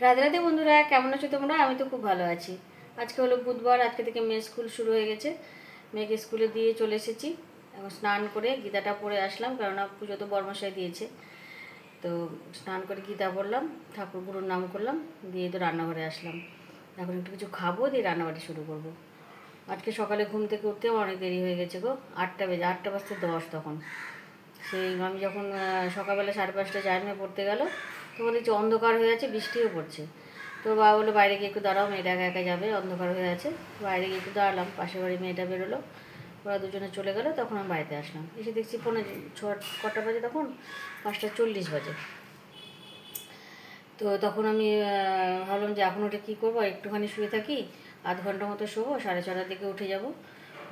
রাধে রাধে বন্ধুরা, কেমন আছো তোমরা? আমি তো খুব ভালো আছি। আজকে হলো বুধবার, আজকে থেকে মেয়ের স্কুল শুরু হয়ে গেছে। মেয়েকে স্কুলে দিয়ে চলে এসেছি। এখন স্নান করে গীতাটা পড়ে আসলাম, কেননা পুজো তো বর্মশাই দিয়েছে। তো স্নান করে গীতা পড়লাম, ঠাকুর গুরুর নাম করলাম, দিয়ে তো রান্নাঘরে আসলাম। এখন একটু কিছু খাবো, দিয়ে রান্নাবাড়ি শুরু করব। আজকে সকালে ঘুম থেকে উঠতেও অনেক দেরি হয়ে গেছে গো। 8টা বেজে 8টা বাজতে 10 তখন। সেই আমি যখন সকালবেলা 5:30টায় চায়ের মেয়ে পড়তে গেল, তখন দেখছি অন্ধকার হয়ে আছে, বৃষ্টিও পড়ছে। তো বাবা বললো বাইরে গিয়ে একটু দাঁড়াও, মেয়েটা একা একা যাবে, অন্ধকার হয়ে আছে। বাইরে গিয়ে একটু দাঁড়ালাম, পাশের বাড়ি মেয়েটা বেরোলো, ওরা দুজনে চলে গেলো। তখন আমি বাড়িতে আসলাম, এসে দেখছি কটা বাজে তখন, 5:40 বাজে। তো তখন আমি ভাবলাম যে এখন ওটা কী করবো, একটুখানি শুয়ে থাকি, আধ ঘন্টা মতো শোবো, 6:30টার দিকে উঠে যাব,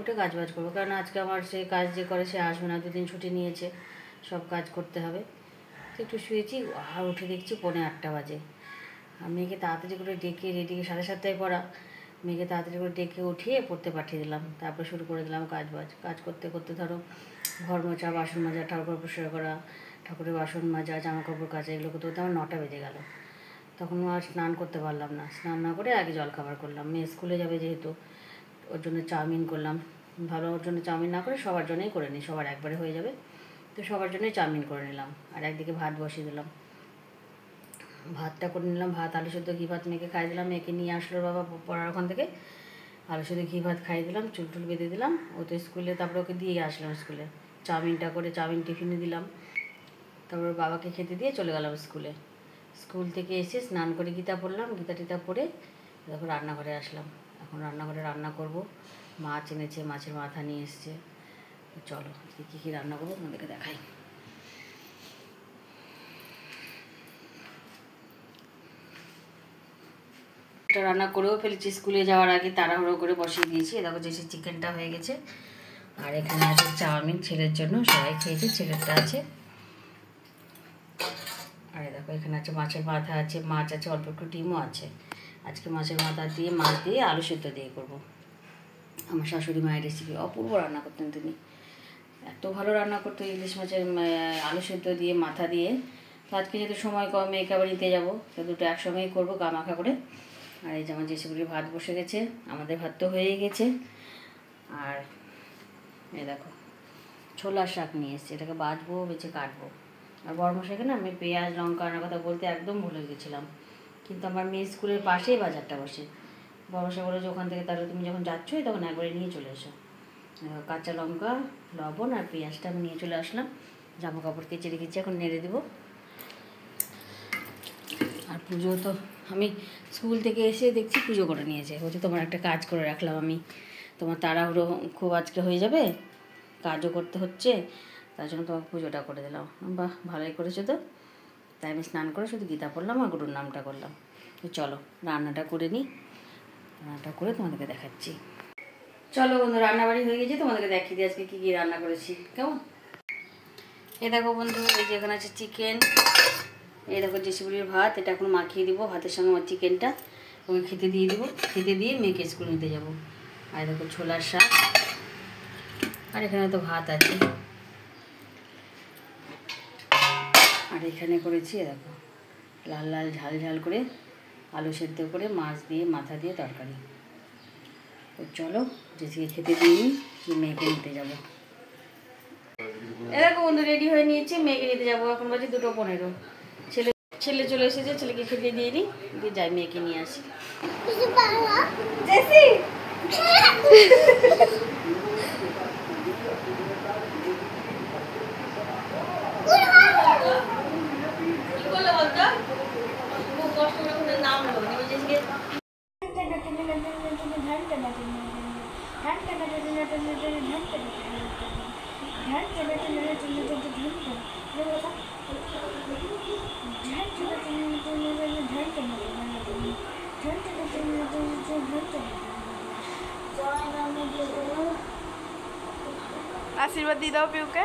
উঠে কাজবাজ করবো। কারণ আজকে আমার সে কাজ যে করে সে আসবে না, 2 দিন ছুটি নিয়েছে, সব কাজ করতে হবে। তো একটু শুয়েছি, আর উঠে দেখছি 7:45 বাজে। আর মেয়েকে তাড়াতাড়ি করে ডেকে রেডি, 7:30টায় পড়া, মেয়েকে তাড়াতাড়ি করে ডেকে উঠিয়ে পড়তে পাঠিয়ে দিলাম। তারপর শুরু করে দিলাম কাজ করতে করতে ধরো ঘর মোছা, বাসন মাজা, ঠাকুর পরিষ্কার করা, ঠাকুরের বাসন মাজা, জামা কাপড় কাচা, এগুলো করতে করতে আমার 9টা বেজে গেল। তখন আর স্নান করতে পারলাম না। স্নান না করে আগে জলখাবার করলাম। মেয়ে স্কুলে যাবে যেহেতু, ওর জন্য চাউমিন করলাম। ভালো, ওর জন্য চাউমিন না করে সবার জন্যই করে নিই, সবার একবারে হয়ে যাবে। তো সবার জন্যই চাউমিন করে নিলাম। আর একদিকে ভাত বসিয়ে দিলাম, ভাতটা করে নিলাম। ভাত আলু সেদ্ধ ঘি ভাত মেয়েকে খাইয়ে দিলাম। মেয়েকে নিয়ে আসলো বাবা পড়ার ওখান থেকে, আলু সেদ্ধ ঘি ভাত খাইয়ে দিলাম, চুল বেঁধে দিলাম। ও তো স্কুলে, তারপরে ওকে দিয়ে আসলাম স্কুলে। চাউমিনটা করে চাউমিন টিফিনে দিলাম। তারপর বাবাকে খেতে দিয়ে চলে গেলাম স্কুলে। স্কুল থেকে এসে স্নান করে গীতা পড়লাম, গীতা পড়ে তারপর রান্নাঘরে আসলাম। এখন রান্নাঘরে রান্না করব। মাছ এনেছে, মাছের মাথা নিয়ে এসছে। চলো কী কী রান্না করবো তোমাদেরকে দেখাই। রান্না করেও ফেলেছি, স্কুলে যাওয়ার আগে তাড়াহুড়ো করে বসিয়ে দিয়েছি। দেখো যে চিকেনটা হয়ে গেছে। আর এখানে আছে চাউমিন ছেলের জন্য, সবাই খেয়েছে, ছেলেরটা আছে। আর দেখো এখানে আছে মাছের মাথা আছে, মাছ আছে, অল্প একটু ডিমও আছে। আজকে মাছের মাথা দিয়ে, মাছ দিয়ে আলু সেদ্ধ দিয়ে করবো। আমার শাশুড়ি মায়ের রেসিপি, অপূর্ব রান্না করতেন তিনি। এত ভালো রান্না করতো ইলিশ মাছের আলু সেদ্ধ দিয়ে, মাথা দিয়ে। তো আজকে যেহেতু সময় কম, মেয়েকে আবার নিতে যাবো, তো দুটো একসঙ্গেই করবো গা মাখা করে। আর এই যে আমার জেসিগুলির ভাত বসে গেছে, আমাদের ভাত তো হয়েই গেছে। আর এই দেখো ছোলার শাক নিয়ে এসেছি, এটাকে বাছবো, বেছে কাটবো। আর বড়মশাইকে না আমি পেঁয়াজ লঙ্কা আনার কথা বলতে একদম ভুলে গেছিলাম, কিন্তু আমার মেয়ে স্কুলের পাশেই বাজারটা বসে। বড়মশাই বলে যে ওখান থেকে তাহলে তুমি যখন যাচ্ছোই তখন একবারে নিয়ে চলে এসো। কাঁচা লঙ্কা, লবণ আর পেঁয়াজটা আমি নিয়ে চলে আসলাম। জামা কাপড় কেচে রেখেছি, এখন নেড়ে দেবো। আর পুজো তো আমি স্কুল থেকে এসে দেখছি পুজো করে নিয়েছে। বলছে তোমার একটা কাজ করে রাখলাম আমি, তোমার তাড়াহুড়ো খুব আজকে হয়ে যাবে, কাজও করতে হচ্ছে, তার জন্য তোমাকে পুজোটা করে দিলাম। বাহ, ভালোই করেছো তো। তাই আমি স্নান করে শুধু গীতা পড়লাম আর গুরুর নামটা করলাম। তো চলো রান্নাটা করে নিই, রান্নাটা করে তোমাদেরকে দেখাচ্ছি। চলো বন্ধু, রান্নাবাড়ি হয়ে গেছে, তোমাদেরকে দেখিয়ে দিই আজকে কী কী রান্না করেছি। কেমন? এই দেখো বন্ধু, এই যে এখানে আছে চিকেন, এই দেখো জেসিগুলির ভাত, এটা এখন মাখিয়ে দিব ভাতের সঙ্গে আমার চিকেনটা, ওকে খেতে দিয়ে দেবো, খেতে দিয়ে মেয়েকে স্কুল নিতে যাবো। আর দেখো ছোলার শাক, আর এখানে তো ভাত আছে। আর এখানে করেছি দেখো লাল লাল ঝাল ঝাল করে আলু সেদ্ধ করে মাছ দিয়ে মাথা দিয়ে তরকারি। তো চলো জেসিকে খেতে দিয়ে নিই, মেয়েকে নিতে যাবো। এরকম বন্ধু রেডি হয়ে নিয়েছি, মেয়েকে নিতে যাবো। এখন বাজে 2:15। ছেলে চলে এসেছে, ছেলেকে খেতে দিয়ে নিই, দিয়ে যাই মেয়েকে নিয়ে আসি। आशीर्वाद दी दो पीयू के।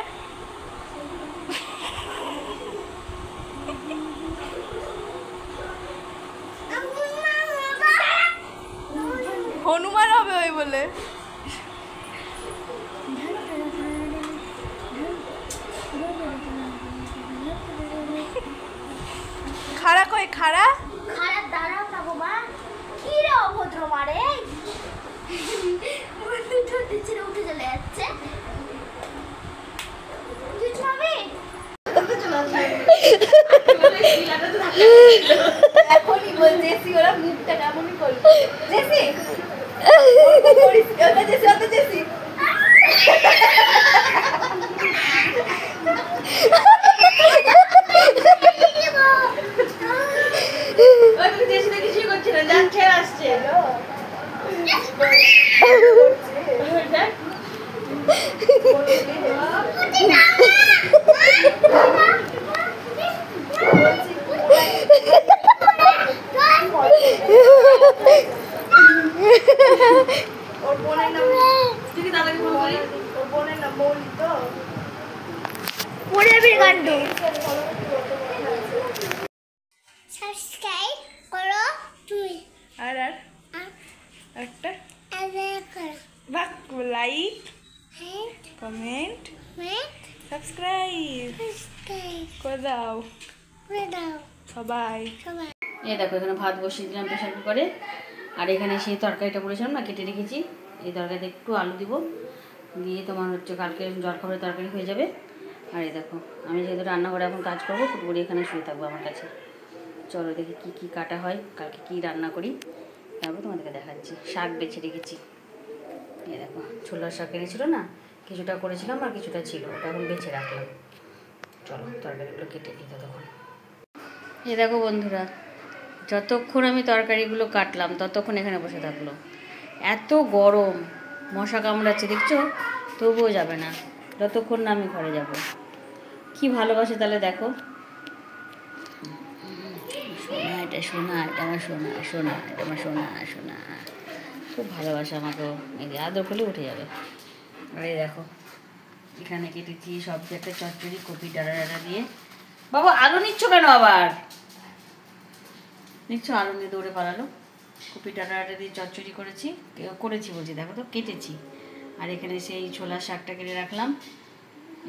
हनुमान হবে ওই বলে। খাড়া কই খাড়া? খাড়া তোমারে ছেড়ে উঠে চলে যাচ্ছে এখনই বল জেসি ওরা মুখটা কেমনই করবে জেসি জেসি কিছুই করছে না, যাচ্ছে আসছে। ওর বোনের নাম তুই কি দাদাকে ফোন করি? ওর বোনের নাম মৌলি তো পুরবীর কাণ্ড সাবস্ক্রাইব করো তুই আর আর একটা করো বাক লাইক হ্যাঁ কমেন্ট হ্যাঁ সাবস্ক্রাইব সাবস্ক্রাইব করে দাও করে দাও সবাই। সবাই এই দেখো এখানে ভাত বসিয়ে দিলাম প্রেশার কুকারে, আর এখানে সেই তরকারিটা করেছিলাম না, কেটে রেখেছি। এই তরকারিতে একটু আলু দিব, দিয়ে তোমার হচ্ছে কালকে জলখাবারের তরকারি হয়ে যাবে। আর এই দেখো আমি যেহেতু রান্নাঘরে এখন কাজ করবো, ফুটবুড়ি এখানে শুয়ে থাকবো আমার কাছে। চলো দেখি কি কি কাটা হয়, কালকে কি রান্না করি তারপর তোমাদেরকে দেখাচ্ছি। শাক বেছে রেখেছি, এই দেখো ছোলার শাক এনেছিল না, কিছুটা করেছিলাম আর কিছুটা ছিল, ওটা এখন বেছে রাখলাম। চলো তরকারিগুলো কেটে দিতে তখন। এই দেখো বন্ধুরা, যতক্ষণ আমি তরকারিগুলো কাটলাম ততক্ষণ এখানে বসে থাকলো। এত গরম, মশা কামড়াচ্ছে দেখছো, তবুও যাবে না যতক্ষণ না আমি ঘরে যাব। কি ভালোবাসে তাহলে দেখো, সোনা এটা সোনা, এটা আমার সোনা, সোনা এটা আমার সোনা, সোনা খুব ভালোবাসে আমাকেও। এই যে আদর করলে উঠে যাবে। আর এই দেখো এখানে কেটেছি সবজি, একটা চচ্চড়ি, কপি ডাঁটা ডাঁটা দিয়ে। বাবা আলু নিচ্ছ কেন আবার? নিচ্ছ আলু নিয়ে দৌড়ে পালালো। কপি ডাঁটা ডাঁটা দিয়ে চচ্চড়ি করেছি বলছি, দেখো তো কেটেছি। আর এখানে সেই ছোলার শাকটা কেটে রাখলাম,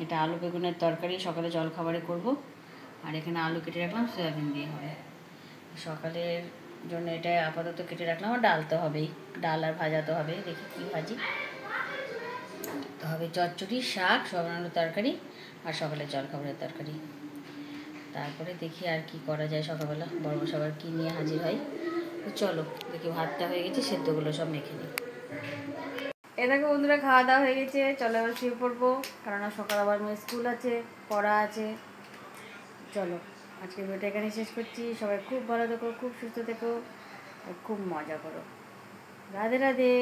এটা আলু বেগুনের তরকারি সকালে জলখাবারে করব। আর এখানে আলু কেটে রাখলাম, সয়াবিন দিয়ে হবে সকালের জন্য। এটা আপাতত কেটে রাখলাম, আর ডাল তো হবেই, ডাল আর ভাজা তো হবে, দেখি কী ভাজি তো হবে। চচ্চড়ি, শাক, সয়াবিন আলুর তরকারি আর সকালের জলখাবারের তরকারি। তারপরে দেখি আর কি করা যায় সকালবেলা, বড় সবার কী নিয়ে হাজির হয়। তো চলো দেখি, ভাতটা হয়ে গেছে, সেদ্ধগুলো সব মেখে নিই। এ দেখো বন্ধুরা, খাওয়া দাওয়া হয়ে গেছে, চলো এবার শুয়ে পড়বো, কারণ সকাল আবার মেয়ে স্কুল আছে, পড়া আছে। চলো আজকে ভিডিওটা এখানে শেষ করছি। সবাই খুব ভালো থেকো, খুব সুস্থ থেকো, আর খুব মজা করো। রাধে রাধে।